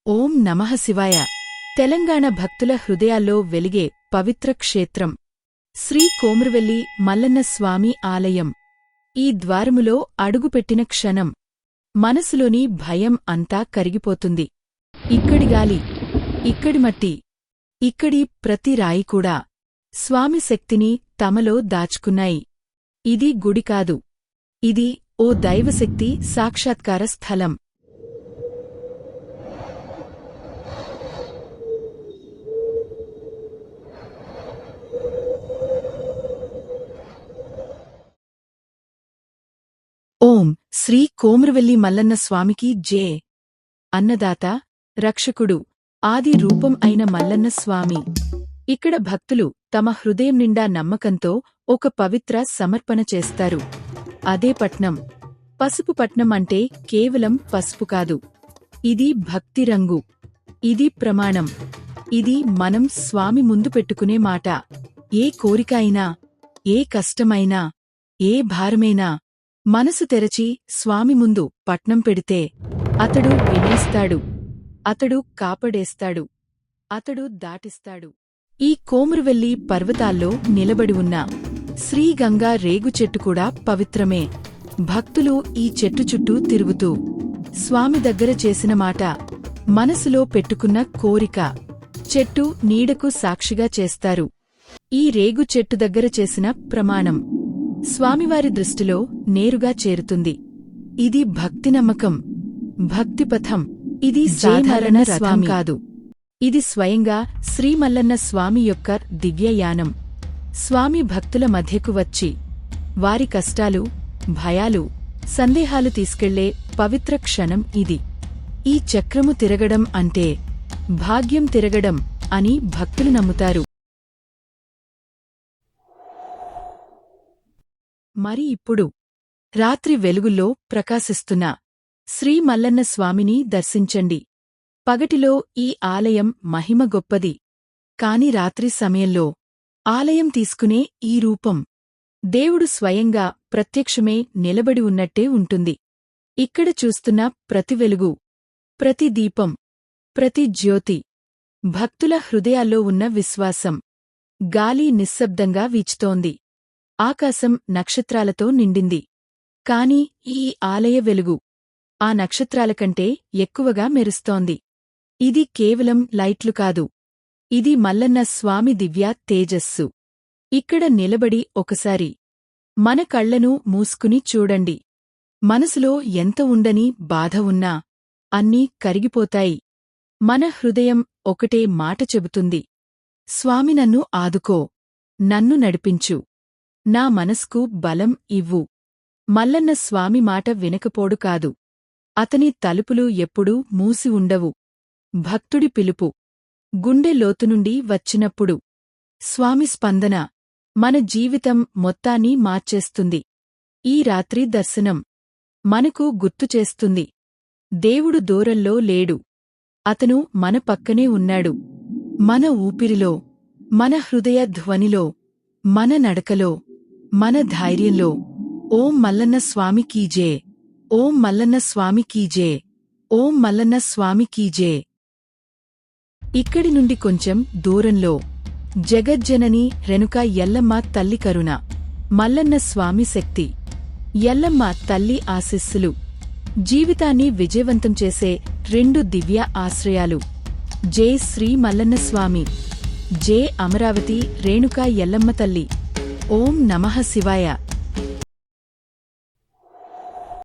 ఓం నమః శివాయ. తెలంగాణ భక్తుల హృదయాల్లో వెలిగే పవిత్ర క్షేత్రం శ్రీ కోమురువెల్లి మల్లన్న స్వామి ఆలయం. ఈ ద్వారములో అడుగుపెట్టిన క్షణం మనసులోని భయం అంతా కరిగిపోతుంది. ఇక్కడి గాలి, ఇక్కడి మట్టి, ఇక్కడి ప్రతి రాయి కూడా స్వామి శక్తిని తమలో దాచుకున్నాయి. ఇది గుడి కాదు, ఇది ఓ దైవశక్తి సాక్షాత్కార స్థలం. ఓం శ్రీ కోమురువెల్లి మల్లన్న స్వామికి జే. అన్నదాత, రక్షకుడు, ఆది రూపం అయిన మల్లన్న స్వామి. ఇక్కడ భక్తులు తమ హృదయం నిండా నమ్మకంతో ఒక పవిత్ర సమర్పణ చేస్తారు. అదే పట్నం. పసుపు పట్నం అంటే కేవలం పసుపు కాదు, ఇది భక్తి రంగు, ఇది ప్రమాణం, ఇది మనం స్వామి ముందు పెట్టుకునే మాట. ఏ కోరిక అయినా, ఏ కష్టమైనా, ఏ భారమైనా మనసు తెరచి స్వామి ముందు పట్నం పెడితే అతడు వినేస్తాడు, అతడు కాపాడేస్తాడు, అతడు దాటిస్తాడు. ఈ కోమురువెల్లి పర్వతాల్లో నిలబడి ఉన్న శ్రీగంగా రేగు చెట్టు కూడా పవిత్రమే. భక్తులు ఈ చెట్టు చుట్టూ తిరుగుతూ స్వామి దగ్గర చేసిన మాట, మనసులో పెట్టుకున్న కోరిక చెట్టు నీడకు సాక్షిగా చేస్తారు. ఈ రేగు చెట్టు దగ్గర చేసిన ప్రమాణం స్వామివారి దృష్టిలో నేరుగా చేరుతుంది. ఇది భక్తి నమ్మకం, భక్తిపథం. ఇది సాధారణ రథం కాదు, ఇది స్వయంగా శ్రీమల్లన్న స్వామి యొక్క దివ్యయానం. స్వామి భక్తుల మధ్యకు వచ్చి వారి కష్టాలు, భయాలు, సందేహాలు తీసుకెళ్లే పవిత్ర క్షణం ఇది. ఈ చక్రము తిరగడం అంటే భాగ్యం తిరగడం అని భక్తులు నమ్ముతారు. మరి ఇప్పుడు రాత్రి వెలుగుల్లో ప్రకాశిస్తున్న శ్రీ మల్లన్న స్వామిని దర్శించండి. పగటిలో ఈ ఆలయం మహిమ గొప్పది, కాని రాత్రి సమయంలో ఆలయం తీసుకునే ఈ రూపం దేవుడు స్వయంగా ప్రత్యక్షమే నిలబడి ఉన్నట్టే ఉంటుంది. ఇక్కడ చూస్తున్న ప్రతి వెలుగు, ప్రతి దీపం, ప్రతి జ్యోతి భక్తుల హృదయాల్లో ఉన్న విశ్వాసం. గాలి నిశ్శబ్దంగా వీచుతోంది, ఆకాశం నక్షత్రాలతో నిండింది. కాని ఈ ఆలయ వెలుగు ఆ నక్షత్రాలకంటే ఎక్కువగా మెరుస్తోంది. ఇది కేవలం లైట్లు కాదు, ఇది మల్లన్న స్వామి దివ్య తేజస్సు. ఇక్కడ నిలబడి ఒకసారి మన కళ్లను మూసుకుని చూడండి. మనసులో ఎంత ఉండని బాధ ఉన్నా అన్నీ కరిగిపోతాయి. మన హృదయం ఒకటే మాట చెబుతుంది, స్వామి నన్ను ఆదుకో, నన్ను నడిపించు, నా మనస్కు బలం ఇవ్వు. మల్లన్న స్వామి మాట వినకపోడు కాదు, అతని తలుపులు ఎప్పుడూ మూసి ఉండవు. భక్తుడి పిలుపు గుండె లోతునుండి వచ్చినప్పుడు స్వామి స్పందన మన జీవితం మొత్తాన్ని మార్చేస్తుంది. ఈ రాత్రి దర్శనం మనకు గుర్తుచేస్తుంది, దేవుడు దూరంలో లేడు, అతను మన పక్కనే ఉన్నాడు. మన ఊపిరిలో, మన హృదయ ధ్వనిలో, మన నడకలో, మన ధైర్యంలో. ఓం మల్లన్న స్వామి కీ జే. ఓం మల్లన్న స్వామి కీ జే. ఓం మల్లన్న స్వామి కీ జే. ఇక్కడి నుండి కొంచెం దూరంలో జగజ్జనని రేణుకా ఎల్లమ్మ తల్లి కరుణ, మల్లన్న స్వామి శక్తి. ఎల్లమ్మ తల్లి ఆశీస్సులు జీవితాన్ని విజయవంతం చేసే రెండు దివ్య ఆశ్రయాలు. జై శ్రీ మల్లన్న స్వామి. జై అమరావతి రేణుకా ఎల్లమ్మ తల్లి. ఓం నమః శివాయ.